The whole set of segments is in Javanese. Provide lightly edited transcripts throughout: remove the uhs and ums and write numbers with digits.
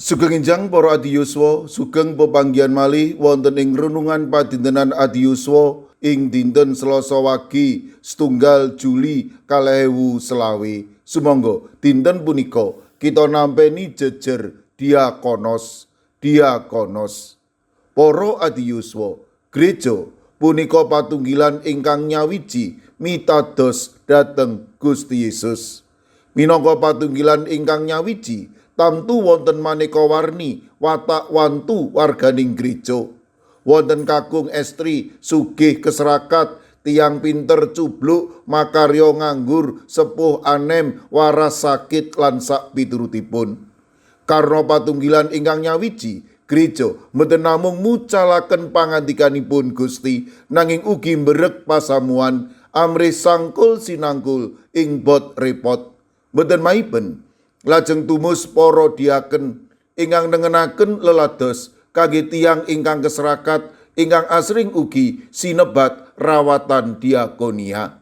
Sugeng enjang para adiyuswa, sugeng pepanggihan malih wonten ing renungan padintenan adiyuswa ing dinten Selasa wagi setunggal Juli 2020. Sumangga dinten punika kita nampeni jejer diakonos. Para adiyuswa, gereja punika patunggilan ingkang nyawiji mitados dhateng Gusti Yesus. Minangka patunggilan ingkang nyawiji, tamtu wonten maneka warni watak wantu warganing gereja. Wonten kakung estri sugih keserakat, tiang pinter cubluk, makarya nganggur, sepuh anem, waras sakit lan sak piturutipun. Karna patunggilan ingkang nyawiji, gereja mboten namung mucalaken pangandikanipun Gusti, nanging ugi mberek pasamuan amrih sangkul sinangkul ing bot repot. Mboten maiben lajeng tumus para diaken ingkang nengenaken lelados kangge tiyang ingkang keserakat ingkang asring ugi sinebat rawatan diakonia.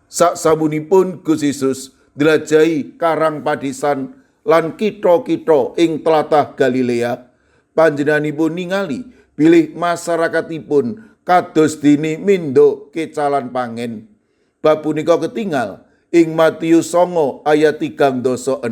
Saksamunipun Gusti Yesus ndlajahi karang padisan lan kitha-kitha ing tlatah Galilea, panjenenganipun ningali bilih masyarakatipun kados dene mindha kecalan pangen. Bab punika ketingal ing Matius 9 ayat 36.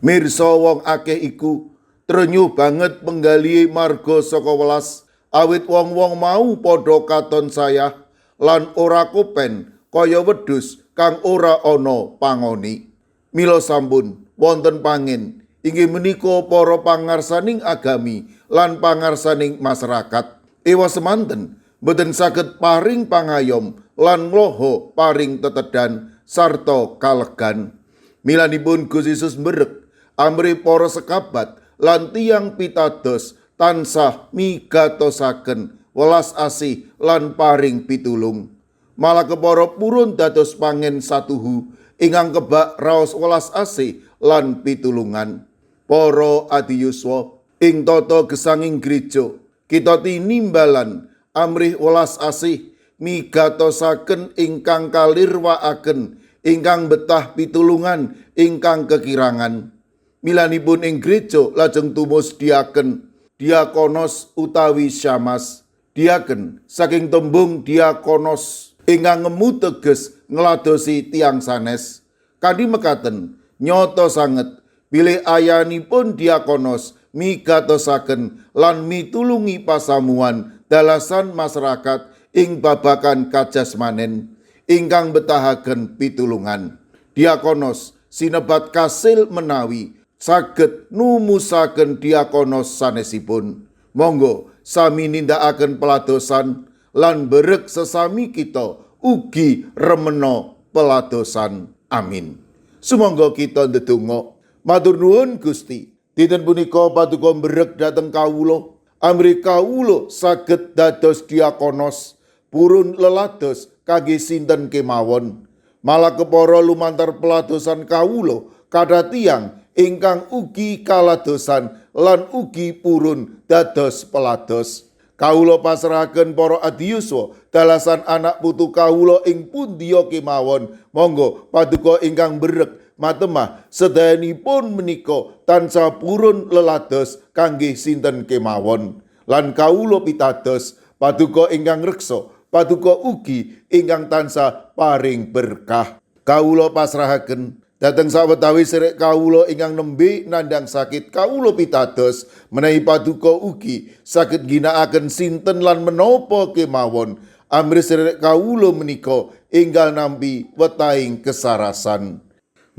Mirsa wong akeh iku trenyuh banget penggalihe marga saka welas, awit wong-wong mau padha katon sayah lan ora kopen kaya wedhus kang ora ana pangoni. Mila sampun wonten pangen inggih menika para pangarsaning agami lan pangarsaning masyarakat. Ewa semanten boten saged paring pangayom lan ngloho paring tetedan sarta kalegan. Milanipun Gusti Yesus mberek amrih para sekabat lan tiyang pitados tansah migatosaken welas asih lan paring pitulung. Malah kepara purun dados pangen satuhu ingkang kebak raos welas asih lan pitulungan. Para adiyuswa, ing tata gesanging gereja kita tinimbalan amrih welas asih migatosaken ingkang kalirwakaken, ingkang betah pitulungan, ingkang kekirangan. Milanipun ing gereja lajeng tumus diaken, diakonos utawi syamas. Diaken saking tembung diakonos ingkang ngemu teges ngladosi tiang sanes. Kanthi mekaten nyata sanget bilih ayanipun diakonos migatosaken lan mitulungi pasamuan dalasan masyarakat ing babagan kajasmanen ingkang betahaken pitulungan. Diakonos sinebat kasil menawi saged numusaken diakonos sanesipun. Monggo sami nindakaken peladosan lan berek sesami kita ugi remena peladosan. Amin. Sumangga kita ndedonga. Matur nuwun Gusti, dinten punika paduka mberek dhateng kawula amrih kawula saged dados diakonos purun lelados kangge sinten kemawon. Malah kepara lumantar peladosan kawula kathah tiyang ingkang ugi kaladosan lan ugi purun dados pelados. Kawula pasrahaken para adiyuswa dalasan anak putu kawula ing pundiya kemawon. Monggo paduka ingkang berek matemah sedayanipun menika tansah purun lelados kangge sinten kemawon. Lan kawula pitados paduka ingkang reksa, paduka ugi ingkang tansah paring berkah. Kawula pasrahaken dhateng sawetawis sirek kawula ingkang nembe nandhang sakit. Kawula pitados menawi paduka ugi saged ginakaken sinten lan menapa kemawon amrih sirek kawula menika enggal nampi wetahing kesarasan.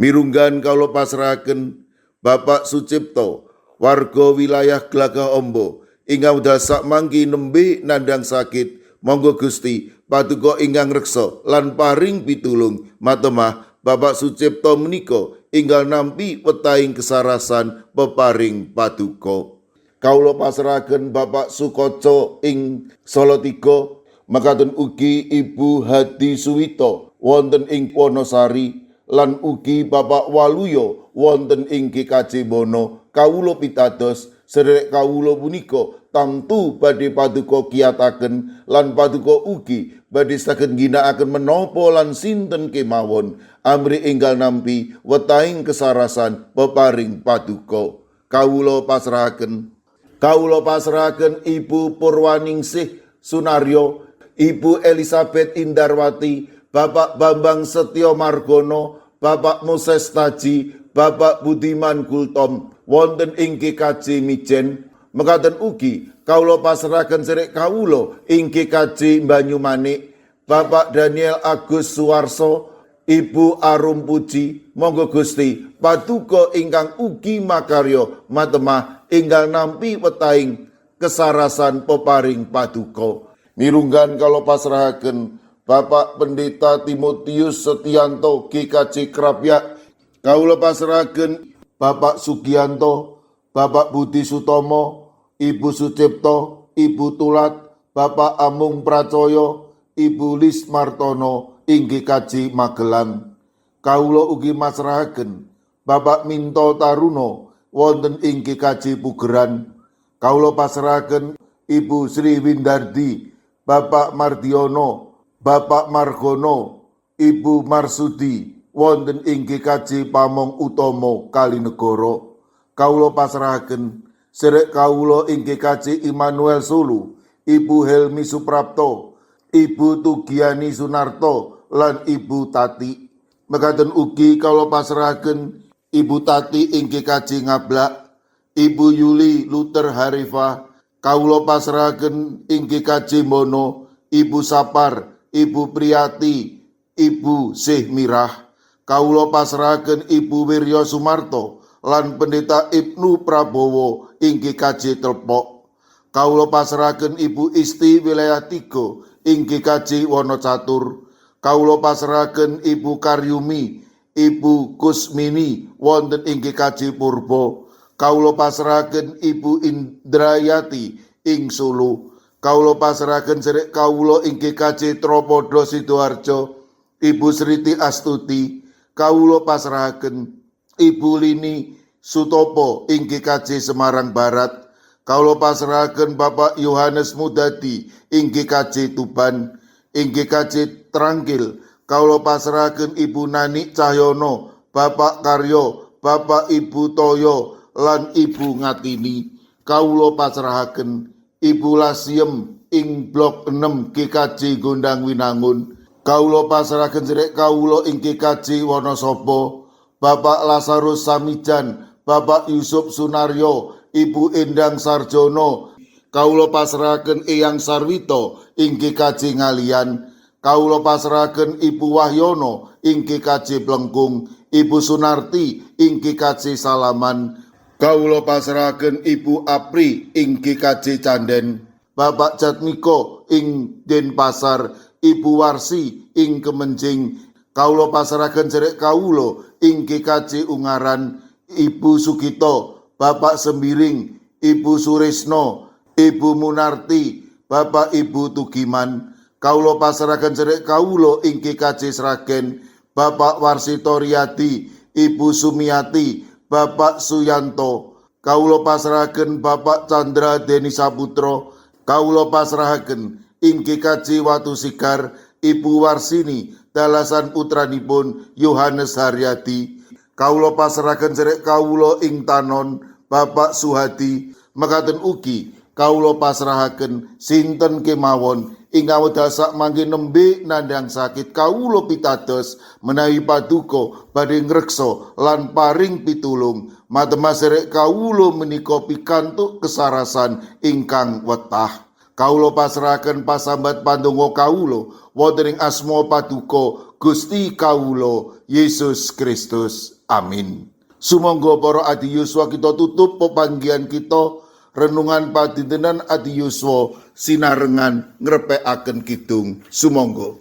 Mirunggan kawula pasrahaken Bapak Sucipto warga wilayah Glagah Ombo ingkang wekdal sakmangke nembe nandhang sakit. Monggo Gusti paduka ingkang reksa lan paring pitulung. Matemah Bapak Sucipto menika inggal nampi wetahing kesarasan peparing paduka. Kawula pasrahaken Bapak Sukoco ing Salatiga, mekaten ugi Ibu Hadi Suwito wonten ing Wonosari lan ugi Bapak Waluyo wonten ing GKJ Bono. Kawula pitados sedherek kawula punika tamtu badhe paduka kiyataken lan paduka ugi badhe saged ginakaken menapa lan sinten kemawon amrih enggal nampi wetahing kesarasan peparing paduka. kawula pasrahaken. Kawula pasrahaken Ibu Purwaningsih Sunaryo, Ibu Elizabeth Indarwati, Bapak Bambang Setyo Margono, Bapak Moses Taji, Bapak Budiman Gultom, wonten ing GKJ Mijen. Mekaten ugi kawula pasrahaken sedherek kawula ing GKJ Banyumanik, Bapak Daniel Agus Suwarso, Ibu Arum Puji. Monggo Gusti paduka ingkang ugi makarya matemah ingkang nampi wetahing kesarasan peparing paduka. Mirunggan kala pasrahaken Bapak Pendeta Timotius Setianto GKJ Krapyak, kawula pasrahaken Bapak Sugianto, Bapak Budi Sutomo, Ibu Sucipto, Ibu Tulat, Bapak Amung Pracoyo, Ibu Lis Martono ing GKJ Magelang. Kawula ugi masrahaken Bapak Minto Taruno wonten ing GKJ Pugeran. Kawula pasrahaken Ibu Sri Windardi, Bapak Mardiono, Bapak Margono, Ibu Marsudi wonten ing GKJ Pamong Utomo Kalinegoro. Kawula pasrahaken sedherek kawula ing GKJ Immanuel Sulu, Ibu Helmi Suprapto, Ibu Tugiani Sunarto lan Ibu Tati. Mekaten ugi kawula pasrahaken Ibu Tati ing GKJ Ngablak, Ibu Yuli Luther Harifa. Kawula pasrahaken ing GKJ Mono, Ibu Sapar, Ibu Priyati, Ibu Syih Mirah. Kawula pasrahaken Ibu Wiryo Sumarto lan Pendeta Ibnu Prabowo ing GKJ Telpok. Kawula pasrahaken Ibu Isti Wilayah 3 ing GKJ Wonocatur. Kawula pasrahaken Ibu Karyumi, Ibu Kusmini wonten ing GKJ Purbo. Kawula pasrahaken Ibu Indrayati ing Sulu. Kawula pasrahaken sedherek kawula ing GKJ Tropodo Sidoarjo, Ibu Sriti Astuti. Kawula pasrahaken Ibu Lini Sutopo ing GKJ Semarang Barat. Kawula pasrahaken Bapak Yohanes Mudadi ing GKJ Tuban. Ing GKJ Trangkil kawula pasrahaken Ibu Nani Cahyono, Bapak Karyo, Bapak Ibu Toyo lan Ibu Ngatini. Kawula pasrahaken Ibu Lasiem ing Blok 6 GKJ Gondang Winangun. Kawula pasrahaken sedherek kawula ing GKJ Wonosobo, Bapak Lazarus Samijan, Bapak Yusuf Sunaryo, Ibu Endang Sarjono. Kawula pasrahaken Eyang Sarwito ing GKJ Ngalian. Kawula pasrahaken Ibu Wahyono ing GKJ Plengkung, Ibu Sunarti ing GKJ Salaman. Kawula pasrahaken Ibu Apri ing GKJ Canden, Bapak Jatmiko ing Denpasar, Ibu Warsi ing Kemenjing. Kawula pasrahaken sedherek kawula ing GKJ Ungaran, Ibu Sugito, Bapak Sembiring, Ibu Suresno, Ibu Munarti, Bapak Ibu Tugiman. Kawula pasrahaken sedherek kawula ing GKJ Sragen, Bapak Warsito Riyadi, Ibu Sumiati, Bapak Suyanto. Kawula pasrahaken Bapak Chandra Deni Saputro. Kawula pasrahaken ing GKJ Watu Sikar, Ibu Warsini, dalasan putranipun Yohanes Haryadi. Kawula pasrahaken sedherek kawula ing Tanon, Bapak Suhadi. Mekaten ugi kawula pasrahaken sinten kemawon ingkang wedhasak mangke nembe nandhang sakit, kawula pitados menawi paduka badhe ngreksa lan paring pitulung. Matemah sedherek kawula menika pikantuk kesarasan ingkang wetah. Kawula pasrahaken pasambat pandonga kawula wonten ing asma paduka Gusti kawula Yesus Kristus. Amin. Sumangga para adiyuswa kita tutup pepanggihan kita renungan padintenan adiyuswa sinarengan ngrepekaken kidung. Sumangga.